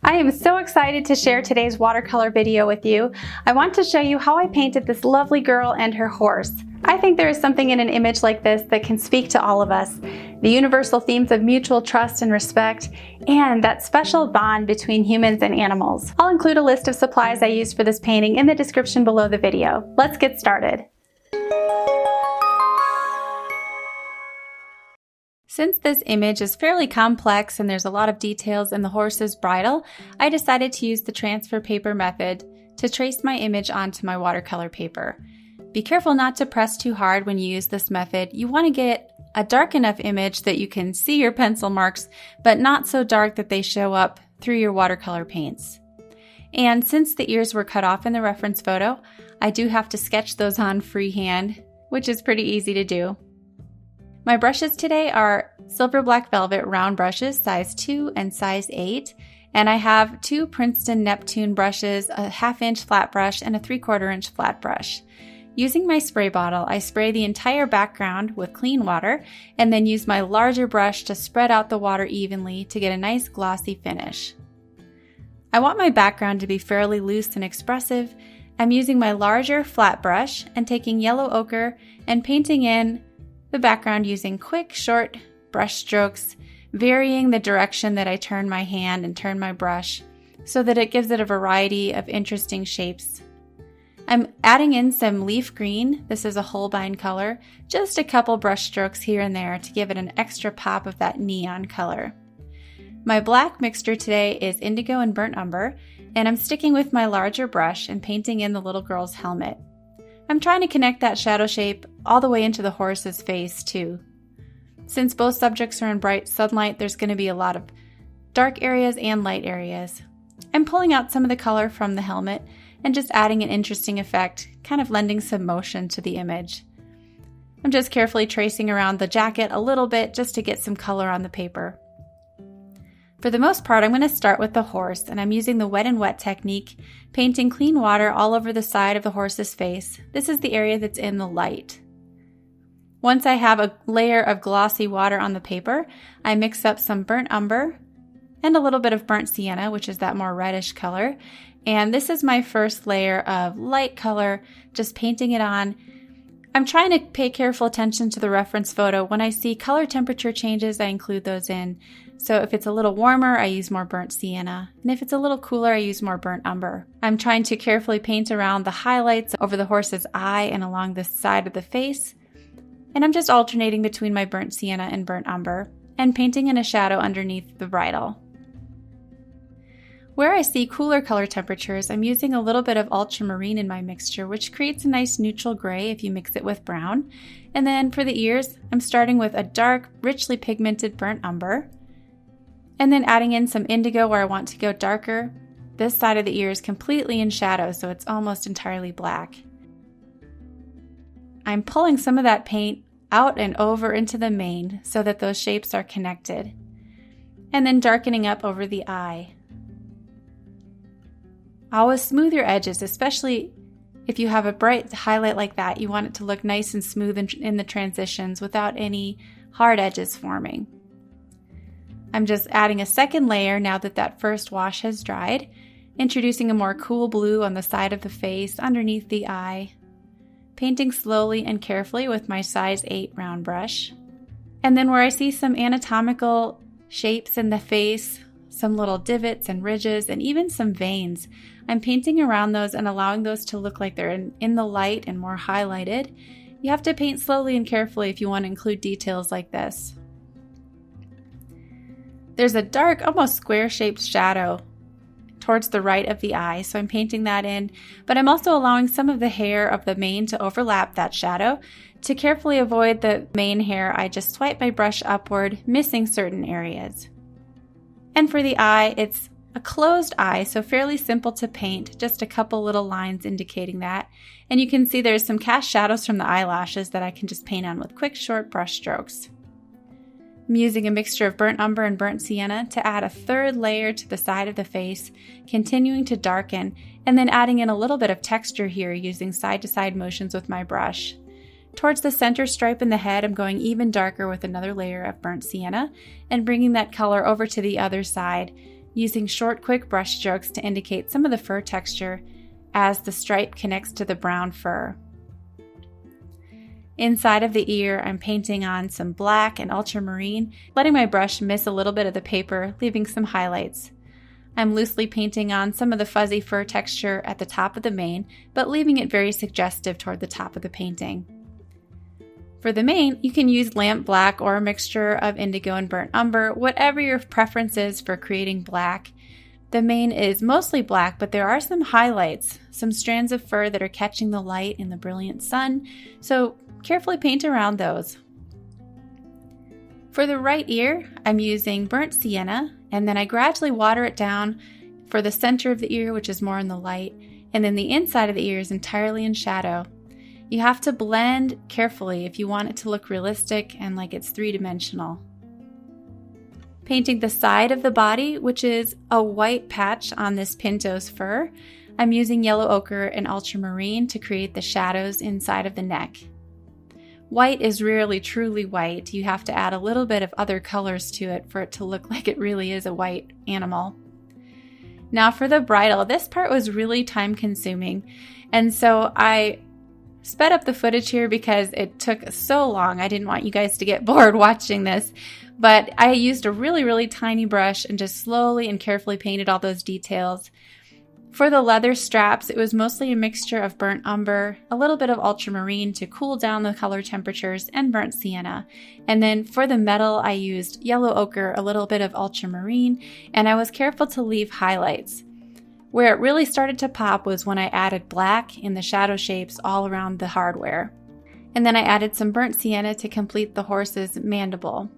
I am so excited to share today's watercolor video with you. I want to show you how I painted this lovely girl and her horse. I think there is something in an image like this that can speak to all of us. The universal themes of mutual trust and respect, and that special bond between humans and animals. I'll include a list of supplies I used for this painting in the description below the video. Let's get started. Since this image is fairly complex and there's a lot of details in the horse's bridle, I decided to use the transfer paper method to trace my image onto my watercolor paper. Be careful not to press too hard when you use this method. You want to get a dark enough image that you can see your pencil marks, but not so dark that they show up through your watercolor paints. And since the ears were cut off in the reference photo, I do have to sketch those on freehand, which is pretty easy to do. My brushes today are Silver Black Velvet round brushes, size 2 and size 8, and I have 2 Princeton Neptune brushes, a 1/2 inch flat brush, and a 3/4 inch flat brush. Using my spray bottle, I spray the entire background with clean water, and then use my larger brush to spread out the water evenly to get a nice glossy finish. I want my background to be fairly loose and expressive. I'm using my larger flat brush and taking yellow ochre and painting in the background using quick, short brush strokes, varying the direction that I turn my hand and turn my brush so that it gives it a variety of interesting shapes. I'm adding in some leaf green. This is a Holbein color, just a couple brush strokes here and there to give it an extra pop of that neon color. My black mixture today is indigo and burnt umber, and I'm sticking with my larger brush and painting in the little girl's helmet. I'm trying to connect that shadow shape all the way into the horse's face too. Since both subjects are in bright sunlight, there's going to be a lot of dark areas and light areas. I'm pulling out some of the color from the helmet and just adding an interesting effect, kind of lending some motion to the image. I'm just carefully tracing around the jacket a little bit just to get some color on the paper. For the most part, I'm going to start with the horse, and I'm using the wet and wet technique, painting clean water all over the side of the horse's face. This is the area that's in the light. Once I have a layer of glossy water on the paper, I mix up some burnt umber and a little bit of burnt sienna, which is that more reddish color. And this is my first layer of light color, just painting it on. I'm trying to pay careful attention to the reference photo. When I see color temperature changes, I include those in. So if it's a little warmer, I use more burnt sienna. And if it's a little cooler, I use more burnt umber. I'm trying to carefully paint around the highlights over the horse's eye and along the side of the face. And I'm just alternating between my burnt sienna and burnt umber and painting in a shadow underneath the bridle. Where I see cooler color temperatures, I'm using a little bit of ultramarine in my mixture, which creates a nice neutral gray if you mix it with brown. And then for the ears, I'm starting with a dark, richly pigmented burnt umber, and then adding in some indigo where I want to go darker. This side of the ear is completely in shadow, so it's almost entirely black. I'm pulling some of that paint out and over into the mane so that those shapes are connected, and then darkening up over the eye. Always smooth your edges, especially if you have a bright highlight like that. You want it to look nice and smooth in the transitions without any hard edges forming. I'm just adding a second layer now that that first wash has dried, introducing a more cool blue on the side of the face underneath the eye, painting slowly and carefully with my size 8 round brush. And then where I see some anatomical shapes in the face, some little divots and ridges, and even some veins, I'm painting around those and allowing those to look like they're in the light and more highlighted. You have to paint slowly and carefully if you want to include details like this. There's a dark, almost square-shaped shadow towards the right of the eye, so I'm painting that in, but I'm also allowing some of the hair of the mane to overlap that shadow. To carefully avoid the mane hair, I just swipe my brush upward, missing certain areas. And for the eye, it's a closed eye, so fairly simple to paint, just a couple little lines indicating that. And you can see there's some cast shadows from the eyelashes that I can just paint on with quick, short brush strokes. I'm using a mixture of burnt umber and burnt sienna to add a third layer to the side of the face, continuing to darken, and then adding in a little bit of texture here using side-to-side motions with my brush. Towards the center stripe in the head, I'm going even darker with another layer of burnt sienna and bringing that color over to the other side, using short, quick brush strokes to indicate some of the fur texture as the stripe connects to the brown fur. Inside of the ear, I'm painting on some black and ultramarine, letting my brush miss a little bit of the paper, leaving some highlights. I'm loosely painting on some of the fuzzy fur texture at the top of the mane, but leaving it very suggestive toward the top of the painting. For the mane, you can use lamp black or a mixture of indigo and burnt umber, whatever your preference is for creating black. The mane is mostly black, but there are some highlights, some strands of fur that are catching the light in the brilliant sun, so carefully paint around those. For the right ear, I'm using burnt sienna, and then I gradually water it down for the center of the ear, which is more in the light, and then the inside of the ear is entirely in shadow. You have to blend carefully if you want it to look realistic and like it's three-dimensional. Painting the side of the body, which is a white patch on this Pinto's fur, I'm using yellow ochre and ultramarine to create the shadows inside of the neck. White is rarely truly white. You have to add a little bit of other colors to it for it to look like it really is a white animal. Now for the bridle, this part was really time consuming, and so I sped up the footage here because it took so long. I didn't want you guys to get bored watching this, but I used a really tiny brush and just slowly and carefully painted all those details. For the leather straps, it was mostly a mixture of burnt umber, a little bit of ultramarine to cool down the color temperatures, and burnt sienna. And then for the metal, I used yellow ochre, a little bit of ultramarine, and I was careful to leave highlights. Where it really started to pop was when I added black in the shadow shapes all around the hardware. And then I added some burnt sienna to complete the horse's mandible.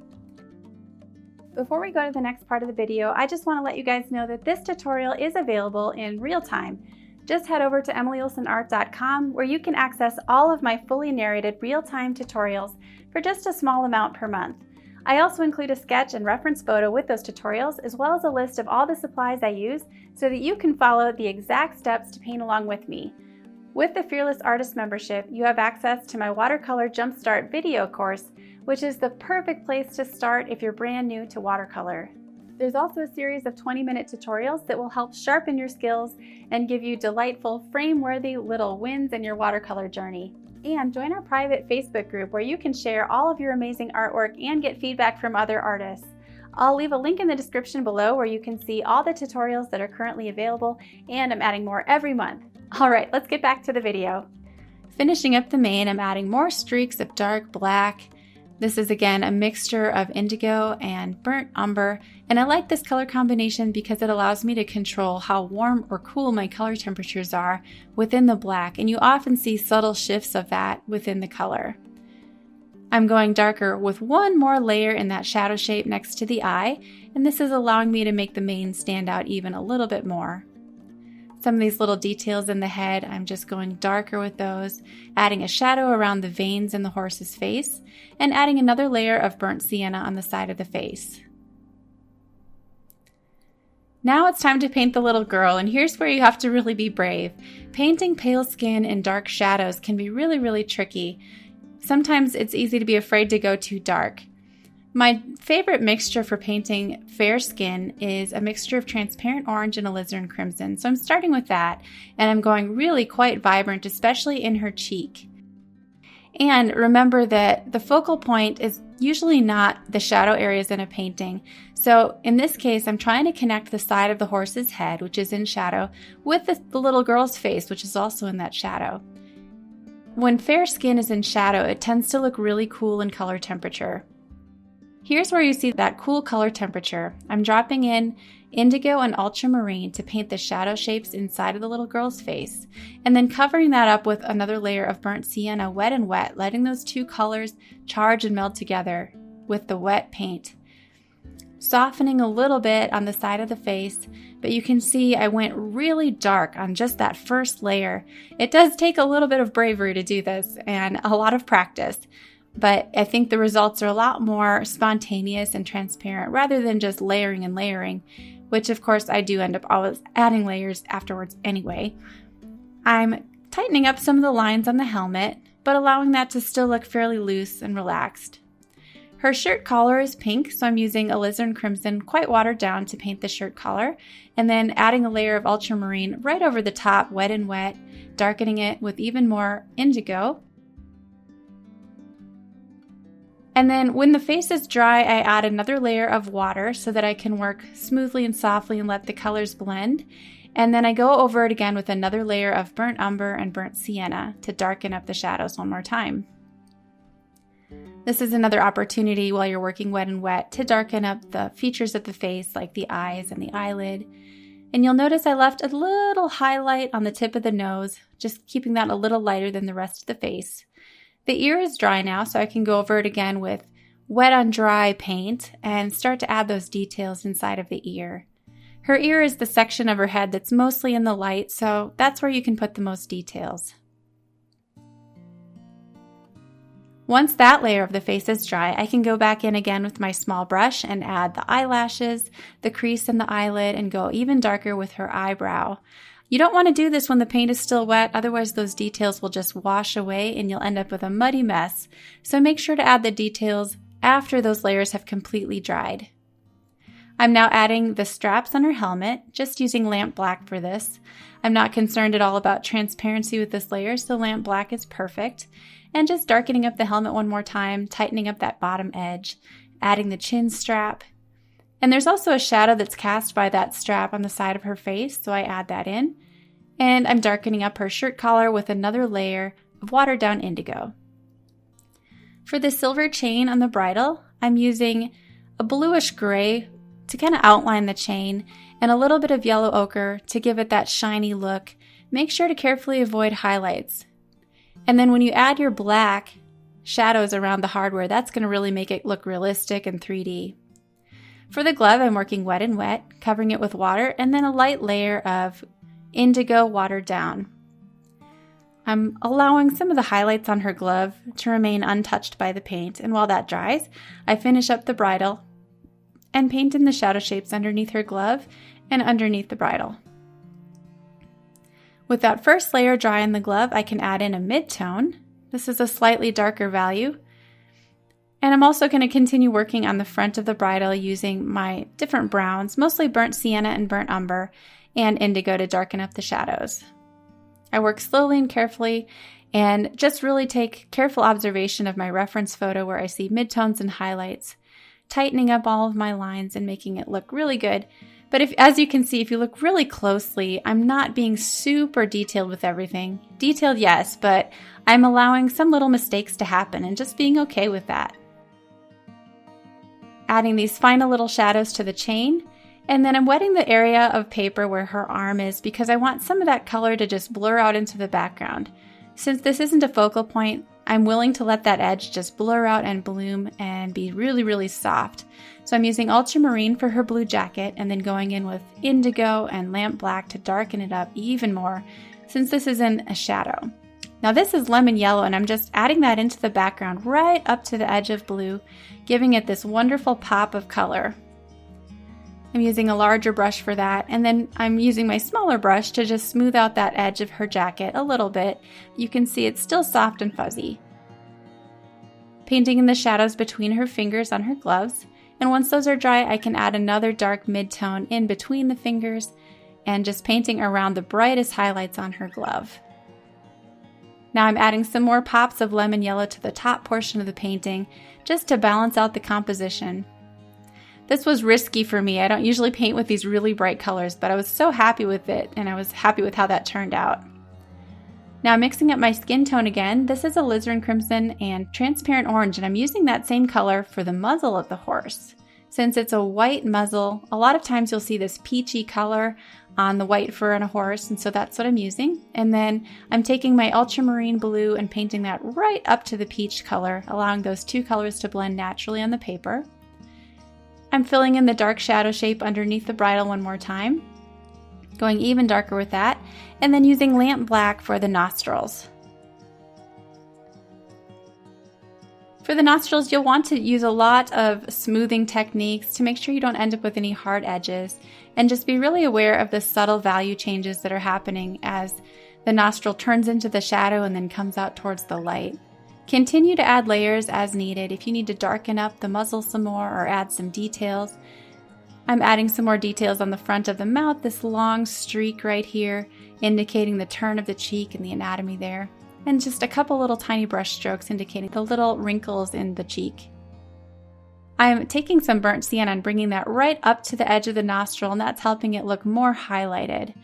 Before we go to the next part of the video, I just want to let you guys know that this tutorial is available in real time. Just head over to emilyolsonart.com where you can access all of my fully narrated real-time tutorials for just a small amount per month. I also include a sketch and reference photo with those tutorials, as well as a list of all the supplies I use so that you can follow the exact steps to paint along with me. With the Fearless Artist membership, you have access to my Watercolor Jumpstart video course, which is the perfect place to start if you're brand new to watercolor. There's also a series of 20-minute tutorials that will help sharpen your skills and give you delightful, frame-worthy little wins in your watercolor journey. And join our private Facebook group where you can share all of your amazing artwork and get feedback from other artists. I'll leave a link in the description below where you can see all the tutorials that are currently available, and I'm adding more every month. All right, let's get back to the video. Finishing up the mane, I'm adding more streaks of dark black. This is again a mixture of indigo and burnt umber, and I like this color combination because it allows me to control how warm or cool my color temperatures are within the black, and you often see subtle shifts of that within the color. I'm going darker with one more layer in that shadow shape next to the eye, and this is allowing me to make the mane stand out even a little bit more. Some of these little details in the head, I'm just going darker with those, adding a shadow around the veins in the horse's face, and adding another layer of burnt sienna on the side of the face. Now it's time to paint the little girl, and here's where you have to really be brave. Painting pale skin and dark shadows can be really tricky. Sometimes it's easy to be afraid to go too dark. My favorite mixture for painting fair skin is a mixture of transparent orange and alizarin crimson. So I'm starting with that, and I'm going really quite vibrant, especially in her cheek. And remember that the focal point is usually not the shadow areas in a painting. So in this case, I'm trying to connect the side of the horse's head, which is in shadow, with the little girl's face, which is also in that shadow. When fair skin is in shadow, it tends to look really cool in color temperature. Here's where you see that cool color temperature. I'm dropping in indigo and ultramarine to paint the shadow shapes inside of the little girl's face, and then covering that up with another layer of burnt sienna, wet and wet, letting those two colors charge and meld together with the wet paint. Softening a little bit on the side of the face, but you can see I went really dark on just that first layer. It does take a little bit of bravery to do this and a lot of practice. But I think the results are a lot more spontaneous and transparent rather than just layering and layering, which of course I do end up always adding layers afterwards anyway. I'm tightening up some of the lines on the helmet, but allowing that to still look fairly loose and relaxed. Her shirt collar is pink, so I'm using alizarin crimson quite watered down to paint the shirt collar, and then adding a layer of ultramarine right over the top, wet and wet, darkening it with even more indigo. And then when the face is dry, I add another layer of water so that I can work smoothly and softly and let the colors blend. And then I go over it again with another layer of burnt umber and burnt sienna to darken up the shadows one more time. This is another opportunity while you're working wet and wet to darken up the features of the face, like the eyes and the eyelid. And you'll notice I left a little highlight on the tip of the nose, just keeping that a little lighter than the rest of the face. The ear is dry now, so I can go over it again with wet on dry paint and start to add those details inside of the ear. Her ear is the section of her head that's mostly in the light, so that's where you can put the most details. Once that layer of the face is dry, I can go back in again with my small brush and add the eyelashes, the crease in the eyelid, and go even darker with her eyebrow. You don't want to do this when the paint is still wet, otherwise those details will just wash away and you'll end up with a muddy mess. So make sure to add the details after those layers have completely dried. I'm now adding the straps on her helmet, just using lamp black for this. I'm not concerned at all about transparency with this layer, so lamp black is perfect. And just darkening up the helmet one more time, tightening up that bottom edge, adding the chin strap. And there's also a shadow that's cast by that strap on the side of her face, so I add that in. And I'm darkening up her shirt collar with another layer of watered down indigo. For the silver chain on the bridle, I'm using a bluish gray to kind of outline the chain and a little bit of yellow ochre to give it that shiny look. Make sure to carefully avoid highlights. And then when you add your black shadows around the hardware, that's going to really make it look realistic and 3D. For the glove, I'm working wet and wet, covering it with water, and then a light layer of indigo watered down. I'm allowing some of the highlights on her glove to remain untouched by the paint, and while that dries, I finish up the bridle and paint in the shadow shapes underneath her glove and underneath the bridle. With that first layer dry in the glove, I can add in a mid-tone. This is a slightly darker value. And I'm also going to continue working on the front of the bridle using my different browns, mostly burnt sienna and burnt umber, and indigo to darken up the shadows. I work slowly and carefully and just really take careful observation of my reference photo where I see midtones and highlights, tightening up all of my lines and making it look really good. But as you can see, if you look really closely, I'm not being super detailed with everything. Detailed, yes, but I'm allowing some little mistakes to happen and just being okay with that. Adding these final little shadows to the chain, and then I'm wetting the area of paper where her arm is because I want some of that color to just blur out into the background. Since this isn't a focal point, I'm willing to let that edge just blur out and bloom and be really, really soft. So I'm using ultramarine for her blue jacket and then going in with indigo and lamp black to darken it up even more since this is in a shadow. Now this is lemon yellow and I'm just adding that into the background right up to the edge of blue, giving it this wonderful pop of color. I'm using a larger brush for that, and then I'm using my smaller brush to just smooth out that edge of her jacket a little bit. You can see it's still soft and fuzzy. Painting in the shadows between her fingers on her gloves, and once those are dry, I can add another dark mid-tone in between the fingers and just painting around the brightest highlights on her glove. Now I'm adding some more pops of lemon yellow to the top portion of the painting just to balance out the composition. This was risky for me. I don't usually paint with these really bright colors, but I was so happy with it and I was happy with how that turned out. Now mixing up my skin tone again, this is alizarin crimson and transparent orange, and I'm using that same color for the muzzle of the horse. Since it's a white muzzle, a lot of times you'll see this peachy color on the white fur on a horse, and so that's what I'm using. And then I'm taking my ultramarine blue and painting that right up to the peach color, allowing those two colors to blend naturally on the paper. I'm filling in the dark shadow shape underneath the bridle one more time, going even darker with that, and then using lamp black for the nostrils. For the nostrils, you'll want to use a lot of smoothing techniques to make sure you don't end up with any hard edges, and just be really aware of the subtle value changes that are happening as the nostril turns into the shadow and then comes out towards the light. Continue to add layers as needed if you need to darken up the muzzle some more or add some details. I'm adding some more details on the front of the mouth, this long streak right here, indicating the turn of the cheek and the anatomy there, and just a couple little tiny brush strokes indicating the little wrinkles in the cheek. I'm taking some burnt sienna and bringing that right up to the edge of the nostril, and that's helping it look more highlighted.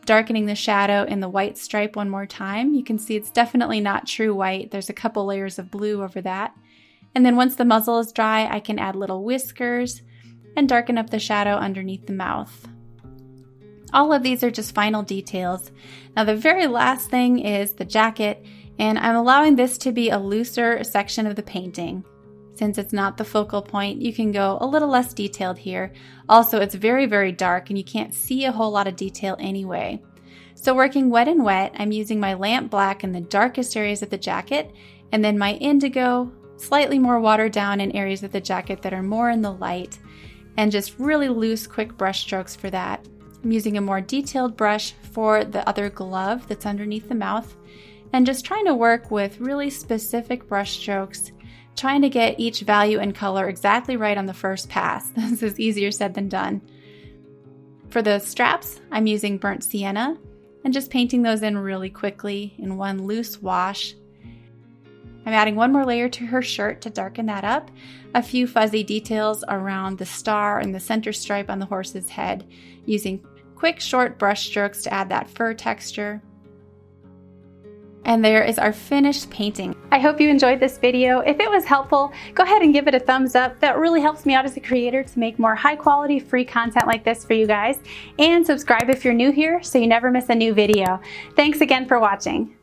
Darkening the shadow in the white stripe one more time. You can see it's definitely not true white. There's a couple layers of blue over that. And then once the muzzle is dry, I can add little whiskers and darken up the shadow underneath the mouth. All of these are just final details. Now the very last thing is the jacket, and I'm allowing this to be a looser section of the painting. Since it's not the focal point, you can go a little less detailed here. Also, it's very, very dark and you can't see a whole lot of detail anyway. So working wet and wet, I'm using my lamp black in the darkest areas of the jacket, and then my indigo, slightly more watered down in areas of the jacket that are more in the light, and just really loose, quick brush strokes for that. I'm using a more detailed brush for the other glove that's underneath the mouth, and just trying to work with really specific brush strokes, trying to get each value and color exactly right on the first pass. This is easier said than done. For the straps, I'm using burnt sienna and just painting those in really quickly in one loose wash. I'm adding one more layer to her shirt to darken that up, a few fuzzy details around the star and the center stripe on the horse's head, using quick short brush strokes to add that fur texture. And there is our finished painting. I hope you enjoyed this video. If it was helpful, go ahead and give it a thumbs up. That really helps me out as a creator to make more high quality free content like this for you guys. And subscribe if you're new here so you never miss a new video. Thanks again for watching.